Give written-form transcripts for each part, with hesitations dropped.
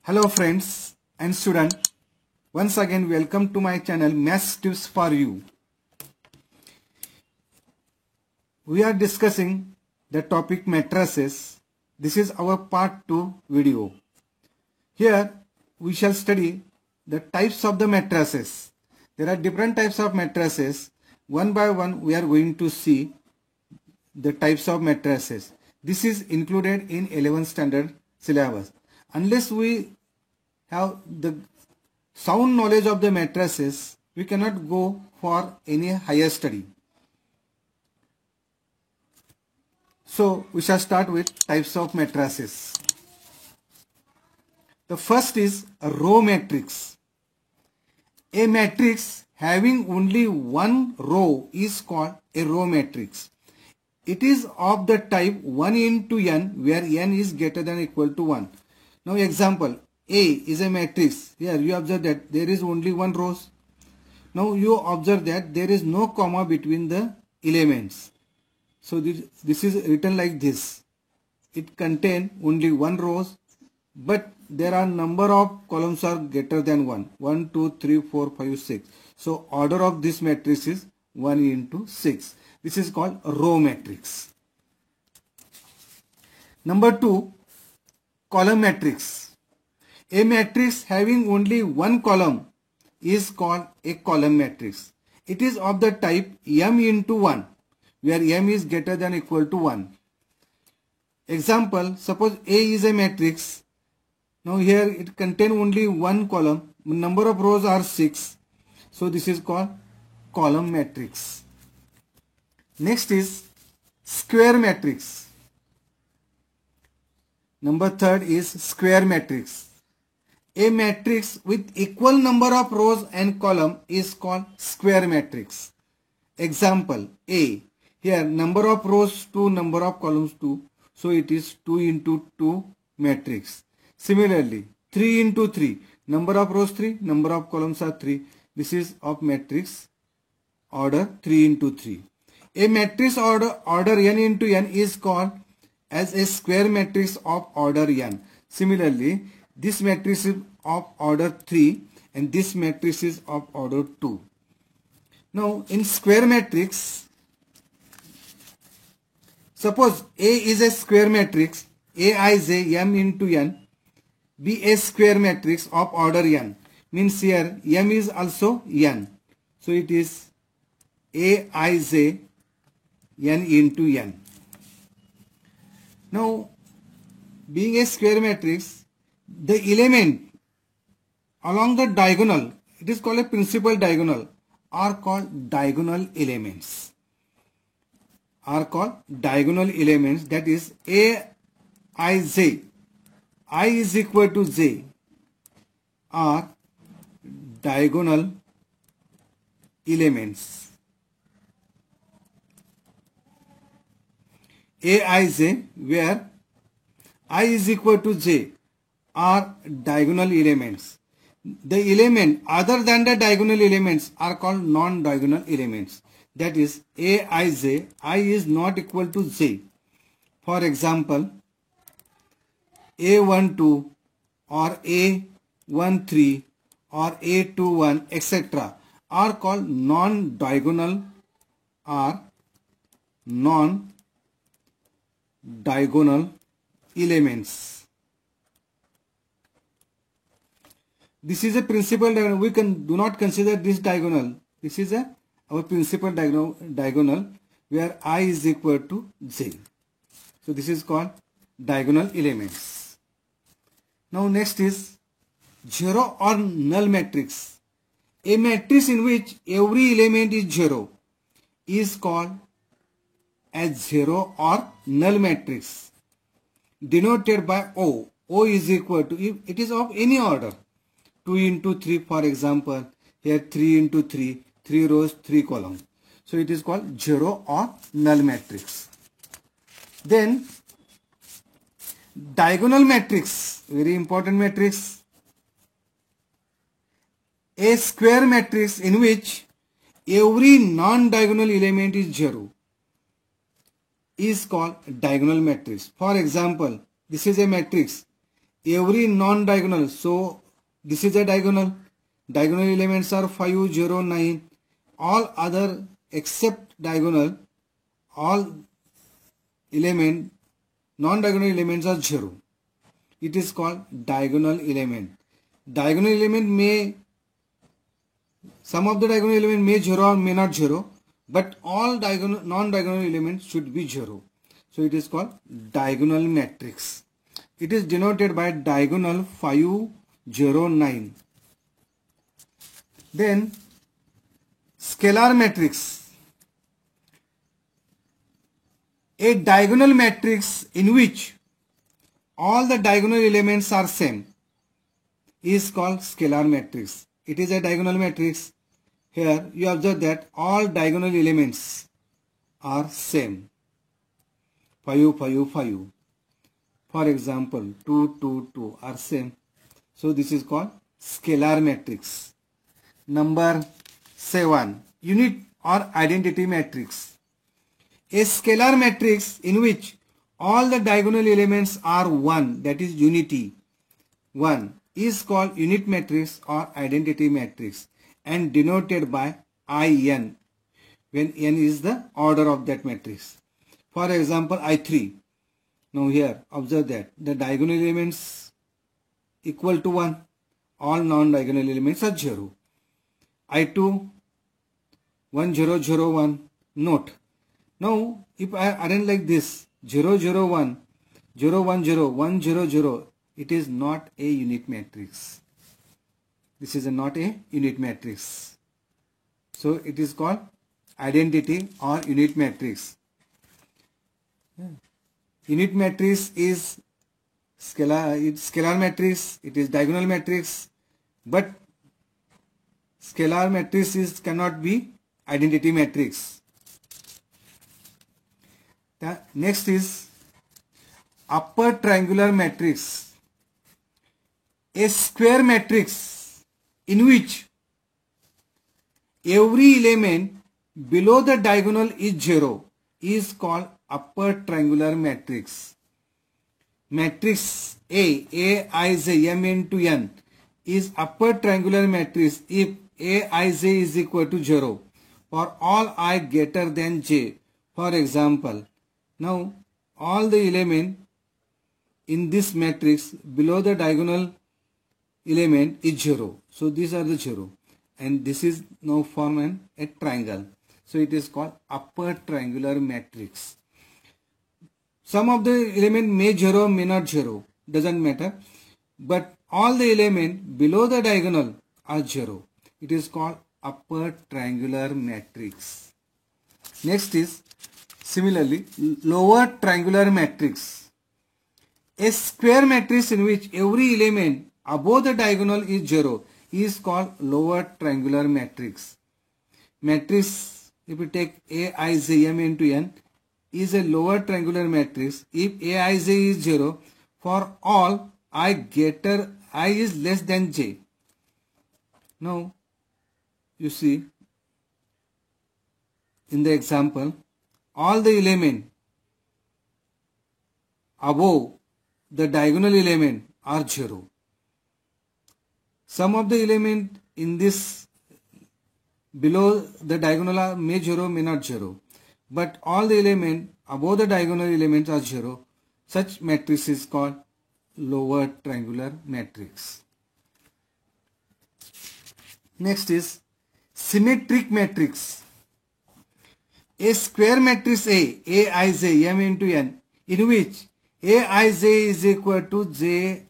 Hello friends and students, once again welcome to my channel Maths Tips for You. We are discussing the topic matrices. This is our part 2 video. Here we shall study the types of the matrices. There are different types of matrices. One by one we are going to see the types of matrices. This is included in 11th standard syllabus. Unless we have the sound knowledge of the matrices, we cannot go for any higher study. So we shall start with types of matrices. The first is a row matrix. A matrix having only one row is called a row matrix. It is of the type 1 into n, where n is greater than or equal to 1. Now example, A is a matrix. Here you observe that there is only one row. Now you observe that there is no comma between the elements. So this is written like this. It contains only one row, but there are number of columns are greater than 1. 1, 2, 3, 4, 5, 6. So order of this matrix is 1 into 6. This is called row matrix. Number 2, column matrix. A matrix having only one column is called a column matrix. It is of the type m into 1, where m is greater than or equal to 1. Example, suppose A is a matrix. Now here it contains only one column. Number of rows are 6. So this is called column matrix. Next is square matrix. Number 3rd is square matrix. A matrix with equal number of rows and column is called square matrix. Example, A. Here number of rows 2, number of columns 2. So it is 2 into 2 matrix. Similarly, 3 into 3. Number of rows 3, number of columns are 3. This is of matrix order 3 into 3. A matrix order n into n is called as a square matrix of order n. Similarly, this matrix is of order 3 and this matrix is of order 2. Now in square matrix, suppose A is a square matrix, Aij m into n, be a square matrix of order n. Means here m is also n. So it is Aij n into n. Now, being a square matrix, the element along the diagonal, it is called a principal diagonal, are called diagonal elements. That is Aij, I is equal to j, are diagonal elements. Aij, where I is equal to j, are diagonal elements. The element other than the diagonal elements are called non-diagonal elements. That is Aij, I is not equal to j. For example, A12 or A13 or A21 etc. are called non-diagonal elements. This is a principal diagonal. We do not consider this diagonal. This is our principal diagonal where I is equal to j. So this is called diagonal elements. Now next is zero or null matrix. A matrix in which every element is 0 is called as zero or null matrix, denoted by O. O is equal to, if it is of any order, 2 into 3, for example, here 3 into 3, 3 rows, 3 columns. So it is called zero or null matrix. Then diagonal matrix, very important matrix. A square matrix in which every non-diagonal element is 0 is called diagonal matrix. For example, this is a matrix every non-diagonal. So this is a diagonal. Diagonal elements are 5, 0, 9. All other except diagonal, all element, non-diagonal elements are 0. It is called diagonal element. Diagonal element may, some of the diagonal element may 0 or may not 0, but all diagonal, non-diagonal elements should be 0. So it is called diagonal matrix. It is denoted by diagonal 5, 0, 9. Then scalar matrix. A diagonal matrix in which all the diagonal elements are same is called scalar matrix. It is a diagonal matrix. Here you observe that all diagonal elements are same. 5, 5, 5. For example, 2, 2, 2 are same. So this is called scalar matrix. Number 7. Unit or identity matrix. A scalar matrix in which all the diagonal elements are 1, that is unity, 1, is called unit matrix or identity matrix and denoted by IN, when n is the order of that matrix. For example, I3. Now here observe that the diagonal elements equal to 1, all non-diagonal elements are 0. I2 1, 0, 0, 1. Note. Now if I arrange like this 0, 0, 1, 0, 1, 0, 1, 0, 0, it is not a unit matrix. This is not a unit matrix. So it is called identity or unit matrix. Unit matrix is scalar matrix, it is diagonal matrix, but scalar matrix cannot be identity matrix. The next is upper triangular matrix. A square matrix in which every element below the diagonal is 0 is called upper triangular matrix. Matrix Aij m into n is upper triangular matrix if Aij is equal to 0 for all I greater than j. For example, now all the element in this matrix below the diagonal element is 0. So these are the 0 and this is now form a triangle. So it is called upper triangular matrix. Some of the element may 0, may not 0, doesn't matter, but all the element below the diagonal are 0. It is called upper triangular matrix. Next is similarly lower triangular matrix. A square matrix in which every element above the diagonal is 0 is called lower triangular matrix. Matrix, if we take Aij m into n, is a lower triangular matrix if Aij is 0 for all I is less than j. Now you see in the example, all the element above the diagonal element are 0. Some of the element in this below the diagonal are may 0, may not 0. But all the element above the diagonal elements are 0. Such matrix is called lower triangular matrix. Next is symmetric matrix. A square matrix Aij m into n in which Aij is equal to ji.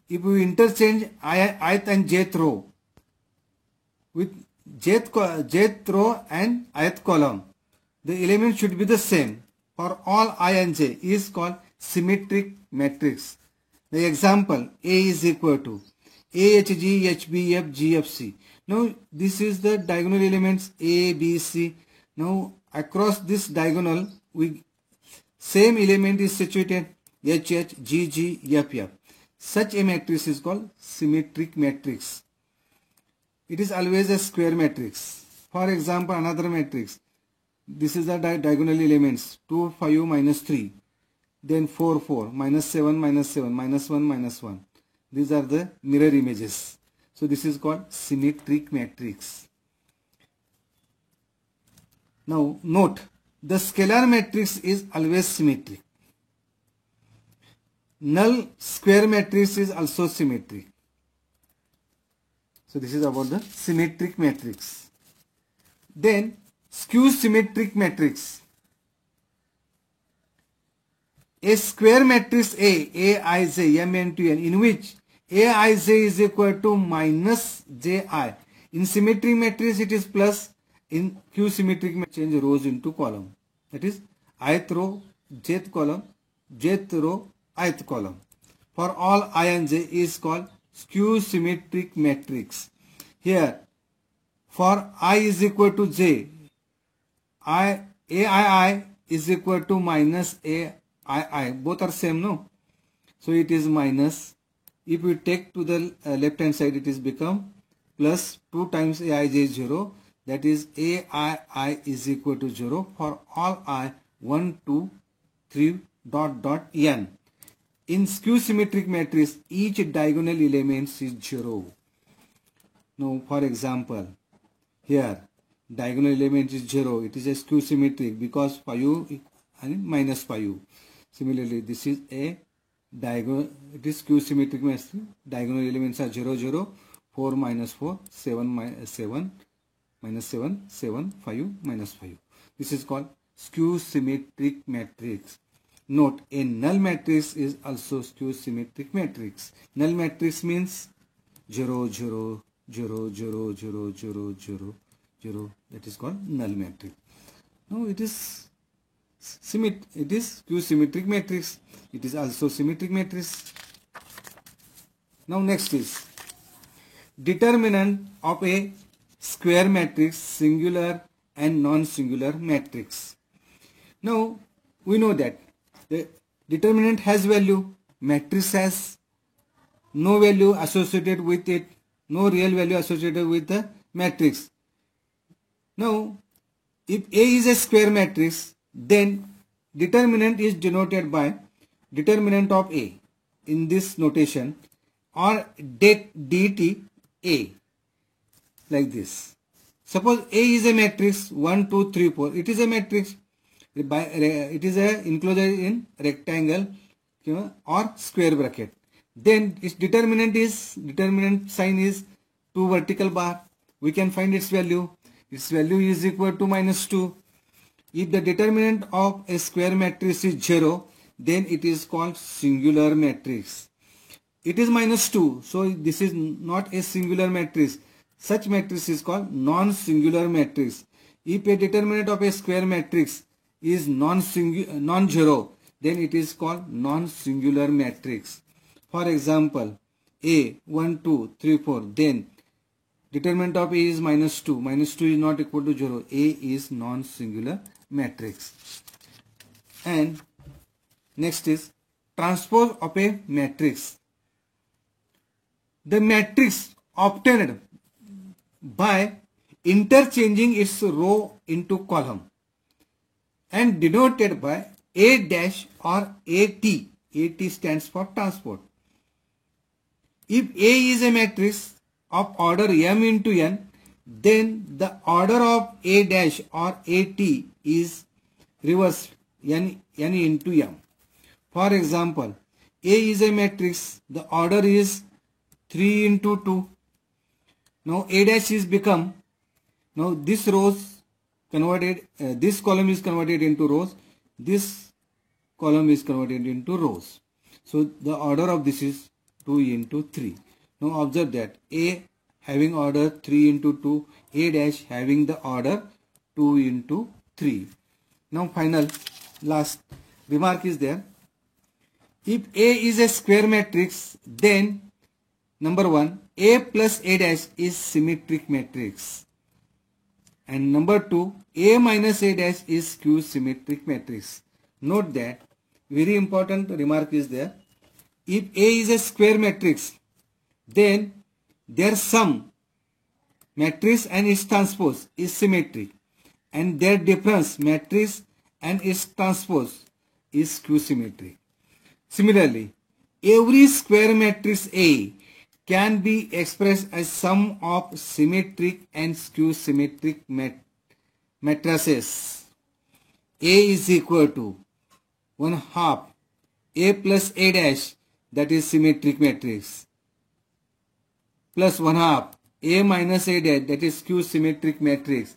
If we interchange ith and jth row with jth row and ith column, the element should be the same for all I and j is called symmetric matrix. The example A is equal to AHG, HB, F, G, F, C. Now this is the diagonal elements A, B, C. Now across this diagonal same element is situated HH, GG, FF. Such a matrix is called symmetric matrix. It is always a square matrix. For example, another matrix. This is the diagonal elements 2, 5, minus 3. then 4, 4, minus 7, minus 7, minus 1, minus 1. These are the mirror images. So this is called symmetric matrix. Now note, the scalar matrix is always symmetric. Null square matrix is also symmetric. So this is about the symmetric matrix. Then skew symmetric matrix. A square matrix Aij, Mn to N, in which Aij is equal to minus Ji. In symmetric matrix it is plus. In Q symmetric matrix change rows into column. That is ith row, jth column, jth row, ith column. For all I and j is called skew symmetric matrix. Here for I is equal to j, Aii is equal to minus Aii. Both are same, no? So it is minus. If we take to the left hand side, it is become plus 2 times Aij is 0. That is Aii is equal to 0 for all I 1, 2, 3 dot dot n. In skew symmetric matrix, each diagonal element is 0. Now for example, here diagonal element is 0. It is a skew symmetric because phi u and minus phi u. Similarly, this is a diagonal. It is skew symmetric matrix. Diagonal elements are 0, 0, 4 minus 4, 7 minus 7. Minus 7, 7, 5, minus 5. This is called skew symmetric matrix. Note, a null matrix is also skew symmetric matrix. Null matrix means 0, 0, 0, 0, 0, 0, 0, 0. That is called null matrix. Now it is skew symmetric matrix. It is also symmetric matrix. Now next is determinant of a square matrix, singular and non-singular matrix. Now we know that the determinant has value, matrix has no value associated with it, no real value associated with the matrix. Now if A is a square matrix, then determinant is denoted by determinant of A in this notation or dt A. Like this. Suppose A is a matrix 1, 2, 3, 4. It is a matrix. It is a enclosure in rectangle or square bracket. Then its determinant sign is 2 vertical bar. We can find its value. Its value is equal to minus 2. If the determinant of a square matrix is 0, then it is called singular matrix. It is minus 2. So this is not a singular matrix. Such matrix is called non-singular matrix. If a determinant of a square matrix is non-zero, then it is called non-singular matrix. For example, A 1, 2, 3, 4, then determinant of A is minus 2. Minus 2 is not equal to 0. A is non-singular matrix. And next is transpose of a matrix. The matrix obtained by interchanging its row into column and denoted by A dash or AT. AT stands for transport. If A is a matrix of order m into n, then the order of A dash or AT is reversed n into m. For example, A is a matrix, the order is 3 into 2. Now A dash is become, now this rows converted, this column is converted into rows, this column is converted into rows. So the order of this is 2 into 3. Now observe that A having order 3 into 2, A dash having the order 2 into 3. Now final last remark is there. If A is a square matrix, then number 1, A plus A dash is symmetric matrix. And number 2, A minus A dash is skew symmetric matrix. Note that very important remark is there. If A is a square matrix, then their sum, matrix and its transpose, is symmetric. And their difference, matrix and its transpose, is skew symmetric. Similarly, every square matrix A can be expressed as sum of symmetric and skew symmetric matrices. A is equal to 1/2 A plus A dash, that is symmetric matrix, plus 1/2 A minus A dash, that is skew symmetric matrix.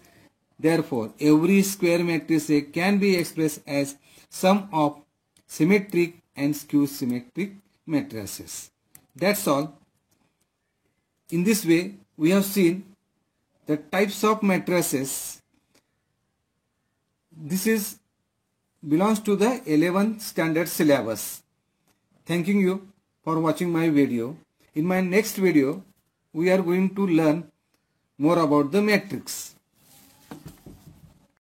Therefore, every square matrix A can be expressed as sum of symmetric and skew symmetric matrices. That's all. In this way, we have seen the types of matrices. This is belongs to the 11th standard syllabus. Thanking you for watching my video. In my next video, we are going to learn more about the matrix.